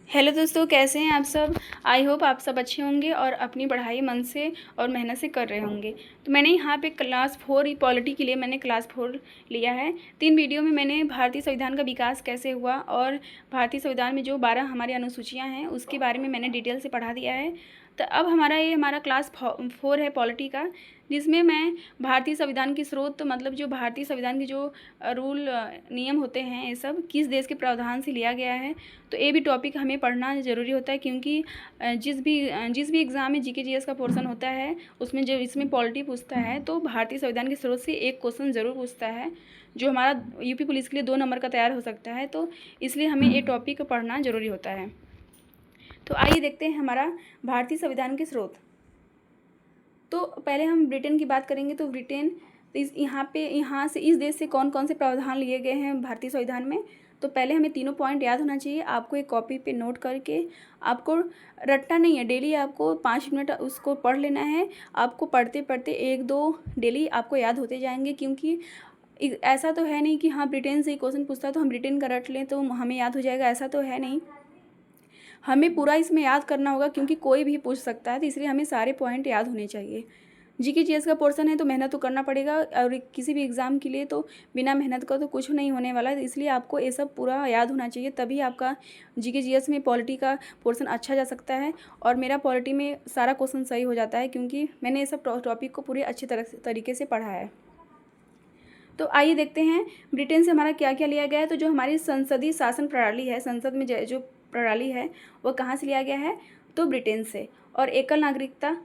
Hello दोस्तों, कैसे हैं आप सब। आई होप आप सब अच्छे होंगे और अपनी पढ़ाई मन से और मेहनत से कर रहे होंगे। तो मैंने यहाँ पे क्लास 4 पॉलिटी के लिए मैंने क्लास 4 लिया है। 3 वीडियो में मैंने भारतीय संविधान का विकास कैसे हुआ और भारतीय संविधान में जो 12 हमारी अनुसूचियाँ हैं उसके बारे में मैंने डिटेल से पढ़ा दिया है। तो अब हमारा क्लास 4 है पॉलिटी का, जिसमें मैं भारतीय संविधान की स्रोत मतलब जो भारतीय संविधान के जो रूल नियम होते हैं ये सब किस देश के प्रावधान से लिया गया है। तो ये भी टॉपिक हमें पढ़ना ज़रूरी होता है, क्योंकि जिस भी एग्ज़ाम में जीके जीएस का पोर्शन होता है उसमें जब इसमें पॉलिटी पूछता है तो भारतीय संविधान के स्रोत से एक क्वेश्चन ज़रूर पूछता है, जो हमारा यूपी पुलिस के लिए 2 नंबर का तैयार हो सकता है। तो इसलिए हमें ये टॉपिक पढ़ना ज़रूरी होता है। तो आइए देखते हैं हमारा भारतीय संविधान के स्रोत। तो पहले हम ब्रिटेन की बात करेंगे। तो ब्रिटेन यहाँ से इस देश से कौन कौन से प्रावधान लिए गए हैं भारतीय संविधान में। तो पहले हमें तीनों पॉइंट याद होना चाहिए। आपको एक कॉपी पे नोट करके आपको रट्टा नहीं है, डेली आपको 5 मिनट उसको पढ़ लेना है। आपको पढ़ते पढ़ते 1-2 डेली आपको याद होते जाएंगे, क्योंकि ऐसा तो है नहीं कि हाँ ब्रिटेन से ही क्वेश्चन पूछता है तो हम ब्रिटेन का रट लें तो हमें याद हो जाएगा, ऐसा तो है नहीं। हमें पूरा इसमें याद करना होगा, क्योंकि कोई भी पूछ सकता है, तो इसलिए हमें सारे पॉइंट याद होने चाहिए। जीके जीएस का पोर्शन है तो मेहनत तो करना पड़ेगा, और किसी भी एग्ज़ाम के लिए तो बिना मेहनत का तो कुछ नहीं होने वाला है। इसलिए आपको ये सब पूरा याद होना चाहिए, तभी आपका जीके जीएस में पॉलिटी का पोर्शन अच्छा जा सकता है। और मेरा पॉलिटी में सारा क्वेश्चन सही हो जाता है, क्योंकि मैंने ये सब टॉपिक को पूरे अच्छी तरीके से पढ़ा है। तो आइए देखते हैं ब्रिटेन से हमारा क्या क्या लिया गया है। तो जो हमारी संसदीय शासन प्रणाली है, संसद में जो प्रणाली है वो कहाँ से लिया गया है, तो ब्रिटेन से। और एकल नागरिकता,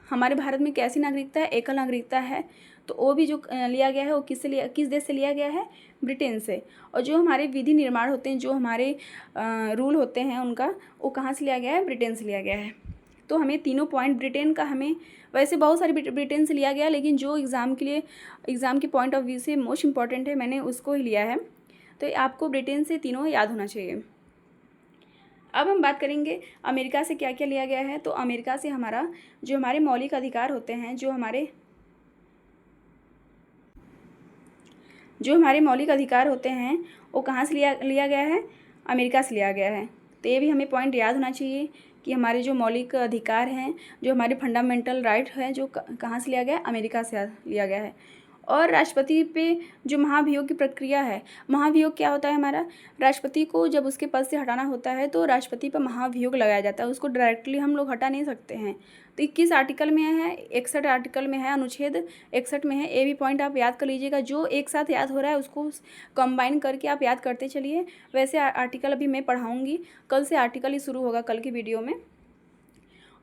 हमारे भारत में कैसी नागरिकता है, एकल नागरिकता है। तो वो भी जो लिया गया है वो किस देश से लिया गया है, ब्रिटेन से। और जो हमारे विधि निर्माण होते हैं, जो हमारे रूल होते हैं उनका, वो कहाँ से लिया गया है, ब्रिटेन से लिया गया है। तो हमें तीनों पॉइंट ब्रिटेन का, हमें वैसे बहुत सारे ब्रिटेन से लिया गया, लेकिन जो एग्ज़ाम के पॉइंट ऑफ व्यू से मोस्ट इंपॉर्टेंट है मैंने उसको ही लिया है। तो आपको ब्रिटेन से तीनों याद होना चाहिए। अब हम बात करेंगे अमेरिका से क्या क्या लिया गया है। तो अमेरिका से जो हमारे मौलिक अधिकार होते हैं, जो हमारे मौलिक अधिकार होते हैं वो कहाँ से लिया गया है, अमेरिका से लिया गया है। तो ये भी हमें पॉइंट याद होना चाहिए कि हमारे जो मौलिक अधिकार हैं, जो हमारे फंडामेंटल राइट है, जो कहाँ से लिया गया है, अमेरिका से लिया गया है। और राष्ट्रपति पे जो महाभियोग की प्रक्रिया है, महाभियोग क्या होता है हमारा, राष्ट्रपति को जब उसके पद से हटाना होता है तो राष्ट्रपति पर महाभियोग लगाया जाता है, उसको डायरेक्टली हम लोग हटा नहीं सकते हैं। तो 21 आर्टिकल में है, 61 आर्टिकल में है, अनुच्छेद 61 में है। ये भी पॉइंट आप याद कर लीजिएगा, जो एक साथ याद हो रहा है उसको कंबाइन करके आप याद करते चलिए। वैसे आर्टिकल अभी मैं पढ़ाऊँगी, कल से आर्टिकल ही शुरू होगा, कल की वीडियो में।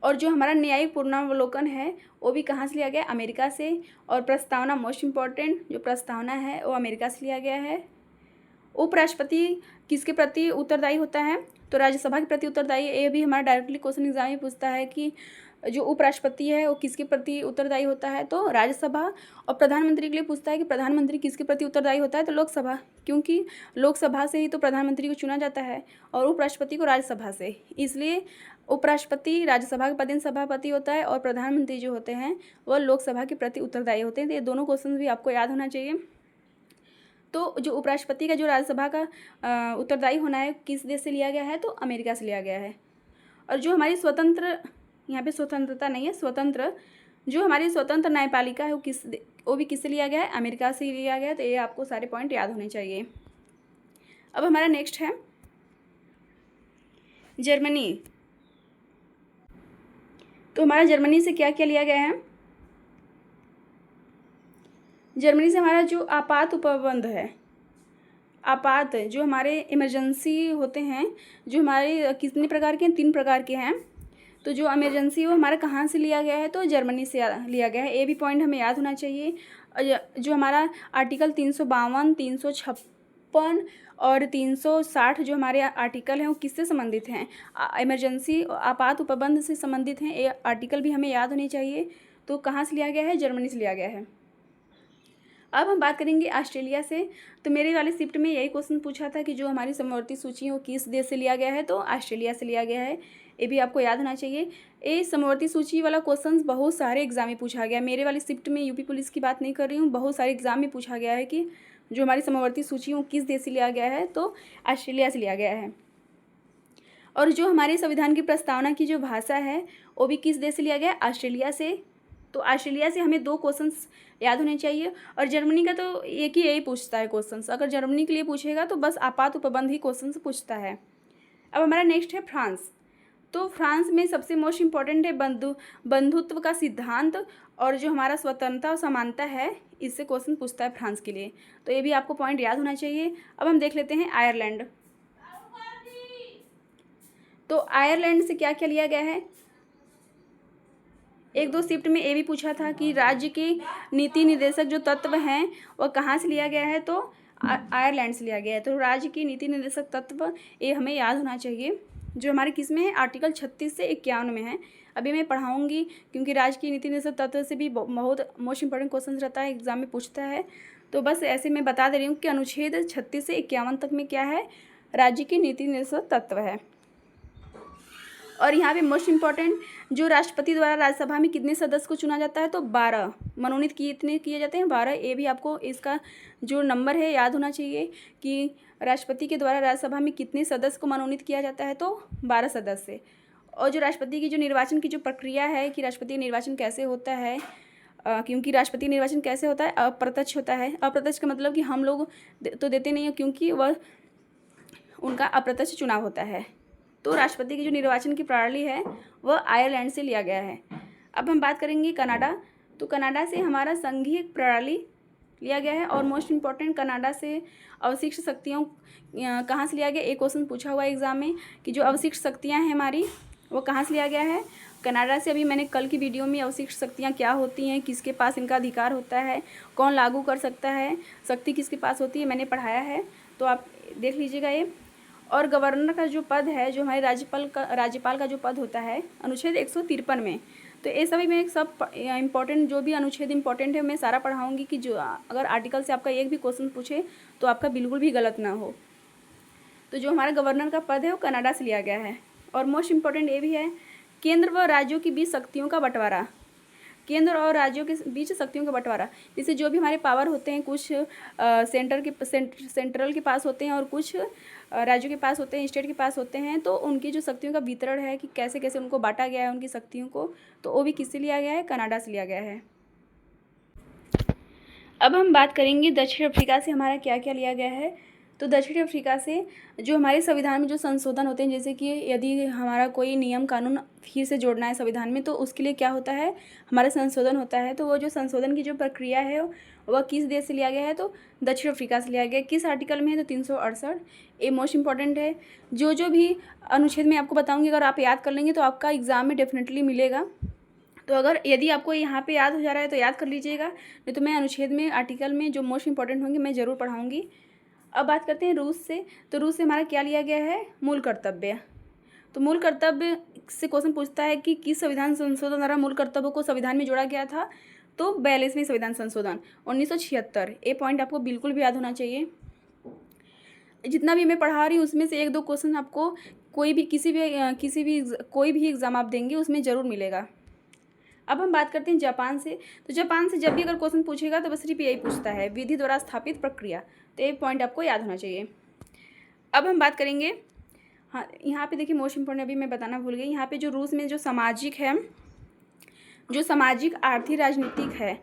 और जो हमारा न्यायिक पुनरावलोकन है वो भी कहाँ से लिया गया, अमेरिका से। और प्रस्तावना, मोस्ट इम्पॉर्टेंट जो प्रस्तावना है वो अमेरिका से लिया गया है। उपराष्ट्रपति किसके प्रति उत्तरदायी होता है, तो राज्यसभा के प्रति उत्तरदायी। ये भी हमारा डायरेक्टली क्वेश्चन एग्जाम में पूछता है कि जो उपराष्ट्रपति है वो किसके प्रति उत्तरदायी होता है, तो राज्यसभा। और प्रधानमंत्री के लिए पूछता है कि प्रधानमंत्री किसके प्रति उत्तरदायी होता है, तो लोकसभा, क्योंकि लोकसभा से ही तो प्रधानमंत्री को चुना जाता है और उपराष्ट्रपति को राज्यसभा से। इसलिए उपराष्ट्रपति राज्यसभा का पदेन सभापति होता है और प्रधानमंत्री जो होते हैं वह लोकसभा के प्रति उत्तरदायी होते हैं। तो ये दोनों क्वेश्चन भी आपको याद होना चाहिए। तो जो उपराष्ट्रपति का जो राज्यसभा का उत्तरदायी होना है किस देश से लिया गया है, तो अमेरिका से लिया गया है। और जो हमारी स्वतंत्र, यहाँ पे स्वतंत्रता नहीं है, स्वतंत्र, जो हमारी स्वतंत्र न्यायपालिका है वो भी किससे लिया गया है, अमेरिका से लिया गया है। तो ये आपको सारे पॉइंट याद होने चाहिए। अब हमारा नेक्स्ट है जर्मनी। तो हमारा जर्मनी से क्या क्या लिया गया है, जर्मनी से हमारा जो आपात उपबंध है, आपात जो हमारे इमरजेंसी होते हैं, जो हमारे कितने प्रकार के हैं, 3 प्रकार के हैं। तो जो इमरजेंसी वो हमारा कहाँ से लिया गया है, तो जर्मनी से लिया गया है। ये भी पॉइंट हमें याद होना चाहिए। जो हमारा आर्टिकल 352, 356 और 360 जो हमारे आर्टिकल हैं वो किससे संबंधित हैं, इमरजेंसी आपात उपबंध से संबंधित हैं। ये आर्टिकल भी हमें याद होने चाहिए। तो कहाँ से लिया गया है, जर्मनी से लिया गया है। अब हम बात करेंगे ऑस्ट्रेलिया से। तो मेरे वाले शिफ्ट में यही क्वेश्चन पूछा था कि जो हमारी समवर्ती सूची है वो किस देश से लिया गया है, तो ऑस्ट्रेलिया से लिया गया है। ये भी आपको याद होना चाहिए। ये समवर्ती सूची वाला क्वेश्चन बहुत सारे एग्जाम में पूछा गया। मेरे वाली शिफ्ट में यूपी पुलिस की बात नहीं कर रही हूँ, बहुत सारे एग्जाम में पूछा गया है कि जो हमारी समवर्ती सूची है वो किस देश से लिया गया है, तो ऑस्ट्रेलिया से लिया गया है। और जो हमारे संविधान की प्रस्तावना की जो भाषा है वो भी किस देश से लिया गया? ऑस्ट्रेलिया से। तो ऑस्ट्रेलिया से हमें 2 क्वेश्चंस याद होने चाहिए। और जर्मनी का तो एक ही यही पूछता है क्वेश्चंस, अगर जर्मनी के लिए पूछेगा तो बस आपात उपबंध ही क्वेश्चंस पूछता है। अब हमारा नेक्स्ट है फ्रांस। तो फ्रांस में सबसे मोस्ट इम्पॉर्टेंट है बंधुत्व का सिद्धांत, और जो हमारा स्वतंत्रता और समानता है इससे क्वेश्चन पूछता है फ्रांस के लिए, तो ये भी आपको पॉइंट याद होना चाहिए। अब हम देख लेते हैं आयरलैंड। तो आयरलैंड से क्या क्या लिया गया है? 1-2 शिफ्ट में ये भी पूछा था कि राज्य के नीति निर्देशक जो तत्व हैं वह कहाँ से लिया गया है? तो आयरलैंड से लिया गया है। तो राज्य की नीति निर्देशक तत्व ये हमें याद होना चाहिए, जो हमारे किस में है? आर्टिकल 36 से 51 में है। अभी मैं पढ़ाऊँगी, क्योंकि राज्य की नीति निर्देशक तत्व से भी बहुत मोस्ट इंपॉर्टेंट क्वेश्चन रहता है, एग्जाम में पूछता है। तो बस ऐसे मैं बता दे रही हूँ कि अनुच्छेद 36 से 51 तक में क्या है? राज्य की नीति निर्देशक तत्व है। और यहाँ पे मोस्ट इम्पॉर्टेंट, जो राष्ट्रपति द्वारा राज्यसभा में कितने सदस्य को चुना जाता है? तो 12 मनोनीत कितने किए जाते हैं? 12। ये भी आपको इसका जो नंबर है याद होना चाहिए कि राष्ट्रपति के द्वारा राज्यसभा में कितने सदस्य को मनोनीत किया जाता है? तो 12 सदस्य। और जो राष्ट्रपति की जो निर्वाचन की जो प्रक्रिया है कि राष्ट्रपति निर्वाचन कैसे होता है, क्योंकि राष्ट्रपति निर्वाचन कैसे होता है? अप्रत्यक्ष होता है। अप्रत्यक्ष का मतलब कि हम लोग तो देते नहीं हैं, क्योंकि वह उनका अप्रत्यक्ष चुनाव होता है। तो राष्ट्रपति की जो निर्वाचन की प्रणाली है वह आयरलैंड से लिया गया है। अब हम बात करेंगे कनाडा। तो कनाडा से हमारा संघीय प्रणाली लिया गया है। और मोस्ट इम्पॉर्टेंट, कनाडा से अवशिष्ट शक्तियों कहाँ से लिया गया? एक क्वेश्चन पूछा हुआ है एग्जाम में कि जो अवशिष्ट शक्तियाँ हैं हमारी वो कहाँ से लिया गया है? कनाडा से। अभी मैंने कल की वीडियो में अवशिष्ट शक्तियाँ क्या होती हैं, किसके पास इनका अधिकार होता है, कौन लागू कर सकता है, शक्ति किसके पास होती है, मैंने पढ़ाया है, तो आप देख लीजिएगा ये। और गवर्नर का जो पद है, जो हमारे राज्यपाल का जो पद होता है अनुच्छेद 153 में। तो ये सभी में एक सब इम्पॉर्टेंट, जो भी अनुच्छेद इम्पॉर्टेंट है मैं सारा पढ़ाऊँगी कि जो अगर आर्टिकल से आपका एक भी क्वेश्चन पूछे तो आपका बिल्कुल भी गलत ना हो। तो जो हमारा गवर्नर का पद है वो कनाडा से लिया गया है। और मोस्ट इम्पॉर्टेंट ये भी है, केंद्र व राज्यों के बीच शक्तियों का बंटवारा। केंद्र और राज्यों के बीच शक्तियों का बंटवारा, जैसे जो भी हमारे पावर होते हैं, कुछ सेंट्रल के पास होते हैं और कुछ राज्यों के पास होते हैं, स्टेट के पास होते हैं। तो उनकी जो शक्तियों का वितरण है कि कैसे कैसे उनको बांटा गया है उनकी शक्तियों को, तो वो भी किससे लिया गया है? कनाडा से लिया गया है। अब हम बात करेंगे दक्षिण अफ्रीका से हमारा क्या क्या लिया गया है। तो दक्षिण अफ्रीका से जो हमारे संविधान में जो संशोधन होते हैं, जैसे कि यदि हमारा कोई नियम कानून फिर से जोड़ना है संविधान में, तो उसके लिए क्या होता है? हमारा संशोधन होता है। तो वो जो संशोधन की जो प्रक्रिया है वह किस देश से लिया गया है? तो दक्षिण अफ्रीका से लिया गया। किस आर्टिकल में है? तो 368। ये मोस्ट इंपॉर्टेंट है। जो भी अनुच्छेद में आपको बताऊँगी, अगर आप याद कर लेंगे तो आपका एग्ज़ाम में डेफिनेटली मिलेगा। तो अगर यदि आपको यहाँ पे याद हो जा रहा है तो याद कर लीजिएगा, नहीं तो मैं अनुच्छेद में, आर्टिकल में जो मोस्ट इंपॉर्टेंट होंगे मैं ज़रूर पढ़ाऊँगी। अब बात करते हैं रूस से। तो रूस से हमारा क्या लिया गया है? मूल कर्तव्य। तो मूल कर्तव्य से क्वेश्चन पूछता है कि किस संविधान संशोधन द्वारा मूल कर्तव्यों को संविधान में जोड़ा गया था? तो 42वें संविधान संशोधन 1976। ये पॉइंट आपको बिल्कुल भी याद होना चाहिए। जितना भी मैं पढ़ा रही हूँ उसमें से 1-2 क्वेश्चन आपको कोई भी कोई भी एग्ज़ाम आप देंगे उसमें ज़रूर मिलेगा। अब हम बात करते हैं जापान से। तो जापान से जब भी अगर क्वेश्चन पूछेगा तो बस सिर्फ यही पूछता है, विधि द्वारा स्थापित प्रक्रिया। तो ये पॉइंट आपको याद होना चाहिए। अब हम बात करेंगे, हाँ यहाँ पे देखिए मोस्ट इम्पोर्टेंट, अभी मैं बताना भूल गई, यहाँ पे जो रूस में जो सामाजिक है, जो सामाजिक आर्थिक राजनीतिक है,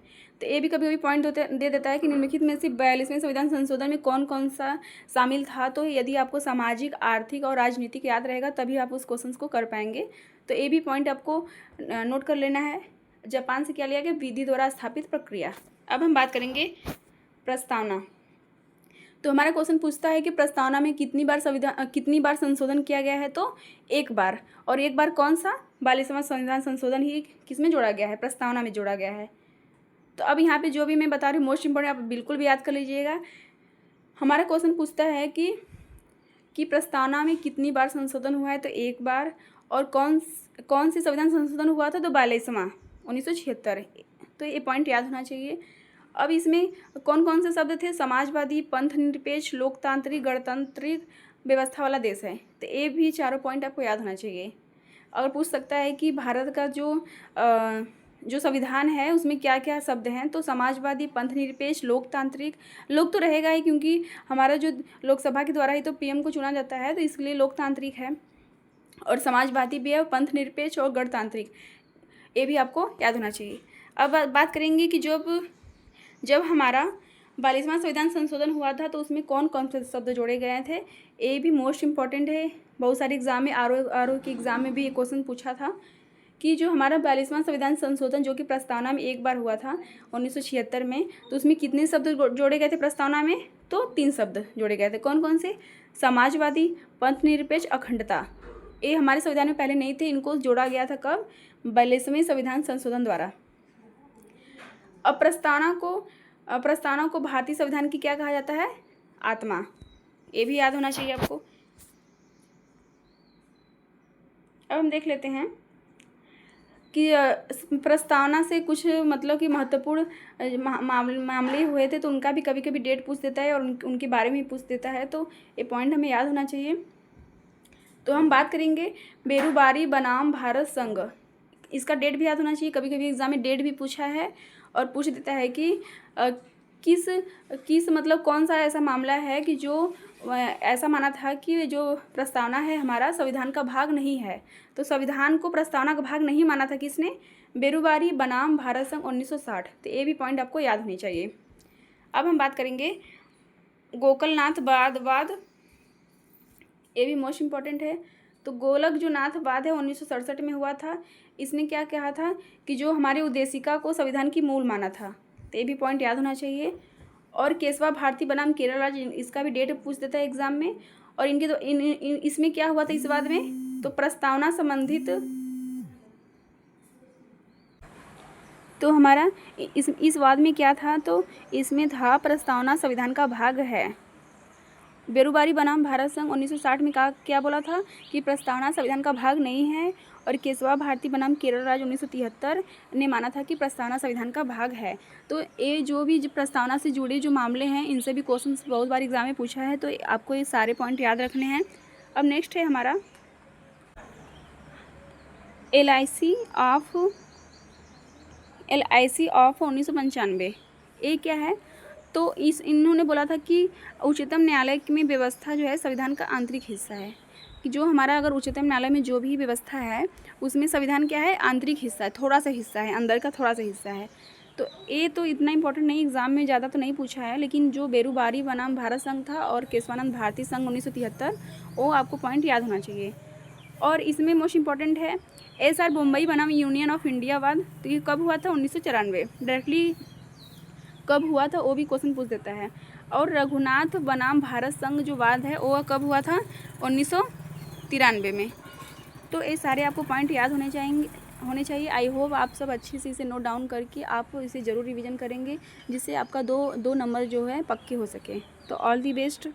तो ये भी कभी कभी पॉइंट दे देता है कि निम्नलिखित में से 42वें संविधान संशोधन में कौन कौन सा शामिल था। तो यदि आपको सामाजिक, आर्थिक और राजनीतिक याद रहेगा तभी आप उस क्वेश्चन को कर पाएंगे। तो ये भी पॉइंट आपको नोट कर लेना है। जापान से क्या लिया गया? विधि द्वारा स्थापित प्रक्रिया। अब हम बात करेंगे प्रस्तावना। तो हमारा क्वेश्चन पूछता है कि प्रस्तावना में कितनी बार संशोधन किया गया है? तो 1 बार। और 1 बार कौन सा? 42वां संविधान संशोधन ही किस में जोड़ा गया है? प्रस्तावना में जोड़ा गया है। तो अब यहाँ पे जो भी मैं बता रही हूँ मोस्ट इम्पोर्टेंट, आप बिल्कुल भी याद कर लीजिएगा। हमारा क्वेश्चन पूछता है कि प्रस्तावना में कितनी बार संशोधन हुआ है? तो 1 बार। और कौन से संविधान संशोधन हुआ था? तो 42वां 1976। तो ये पॉइंट याद होना चाहिए। अब इसमें कौन कौन से शब्द थे? समाजवादी, पंथ निरपेक्ष, लोकतांत्रिक, गणतांत्रिक व्यवस्था वाला देश है। तो ये भी चारों पॉइंट आपको याद होना चाहिए। अगर पूछ सकता है कि भारत का जो संविधान है उसमें क्या क्या शब्द हैं, तो समाजवादी, पंथ निरपेक्ष, लोकतांत्रिक, लोक तो रहेगा ही क्योंकि हमारा जो लोकसभा के द्वारा ही तो पीएम को चुना जाता है, तो इसलिए लोकतांत्रिक है। और समाजवादी भी है, पंथ निरपेक्ष और गणतांत्रिक, ये भी आपको याद होना चाहिए। अब बात करेंगे कि जब हमारा 42वां संविधान संशोधन हुआ था तो उसमें कौन कौन से शब्द जोड़े गए थे, ये भी मोस्ट इम्पॉर्टेंट है। बहुत सारे एग्जाम में आर के एग्ज़ाम में भी ये क्वेश्चन पूछा था कि जो हमारा 42वां संविधान संशोधन जो कि प्रस्तावना में एक बार हुआ था 1976 में, तो उसमें कितने शब्द जोड़े गए थे प्रस्तावना में? तो 3 शब्द जोड़े गए थे। कौन कौन से? समाजवादी, पंथ निरपेक्ष, अखंडता। ये हमारे संविधान में पहले नहीं थे, इनको जोड़ा गया था कब? 42वें संविधान संशोधन द्वारा। अब प्रस्तावना को भारतीय संविधान की क्या कहा जाता है? आत्मा। ये भी याद होना चाहिए आपको। अब हम देख लेते हैं कि प्रस्तावना से कुछ मतलब कि महत्वपूर्ण मामले हुए थे, तो उनका भी कभी कभी डेट पूछ देता है और उनके बारे में पूछ देता है, तो ये पॉइंट हमें याद होना चाहिए। तो हम बात करेंगे बेरूबारी बनाम भारत संघ, इसका डेट भी याद होना चाहिए। कभी कभी एग्जाम में डेट भी पूछा है और पूछ देता है कि किस मतलब कौन सा ऐसा मामला है कि जो ऐसा माना था कि जो प्रस्तावना है हमारा संविधान का भाग नहीं है। तो संविधान को प्रस्तावना का भाग नहीं माना था किसने? बेरूबारी बनाम भारत संघ 1960। तो ये भी पॉइंट आपको याद होनी चाहिए। अब हम बात करेंगे गोकलनाथ वाद, ये भी मोस्ट इम्पॉर्टेंट है। तो गोलक जो नाथवाद है 1967 में हुआ था। इसने क्या कहा था कि जो हमारे उद्देशिका को संविधान की मूल माना था, तो ये भी पॉइंट याद होना चाहिए। और केशवा भारती बनाम केरल राज्य, इसका भी डेट पूछ देता है एग्जाम में। और इनके तो इसमें क्या हुआ था इस वाद में? तो प्रस्तावना संबंधित, तो हमारा इस वाद में क्या था? तो इसमें था प्रस्तावना संविधान का भाग है। बेरूबारी बनाम भारत संघ 1960 में क्या बोला था कि प्रस्तावना संविधान का भाग नहीं है। और केशवा भारती बनाम केरल राज्य 1973 ने माना था कि प्रस्तावना संविधान का भाग है। तो ये जो भी प्रस्तावना से जुड़े जो मामले हैं, इनसे भी क्वेश्चन बहुत बार एग्जाम में पूछा है, तो आपको ये सारे पॉइंट याद रखने हैं। अब नेक्स्ट है हमारा LIC ऑफ 1995। ये क्या है? तो इन्होंने बोला था कि उच्चतम न्यायालय में व्यवस्था जो है संविधान का आंतरिक हिस्सा है, कि जो हमारा अगर उच्चतम न्यायालय में जो भी व्यवस्था है उसमें संविधान क्या है? आंतरिक हिस्सा है, थोड़ा सा हिस्सा है, अंदर का थोड़ा सा हिस्सा है। तो ये तो इतना इंपॉर्टेंट नहीं, एग्जाम में ज़्यादा तो नहीं पूछा है, लेकिन जो बेरूबारी बनाम भारत संघ था और केशवानंद भारती संघ 1973, वो आपको पॉइंट याद होना चाहिए। और इसमें मोस्ट इम्पॉर्टेंट है SR बम्बई बनाम यूनियन ऑफ इंडिया वाद। तो ये कब हुआ था? 1994। डायरेक्टली कब हुआ था वो भी क्वेश्चन पूछ देता है। और रघुनाथ बनाम भारत संघ जो वाद है वो कब हुआ था? 1993 में। तो ये सारे आपको पॉइंट याद होने चाहिए। आई होप आप सब अच्छे से इसे नोट डाउन करके आप इसे ज़रूर रिवीजन करेंगे, जिससे आपका दो नंबर जो है पक्के हो सके। तो ऑल दी बेस्ट।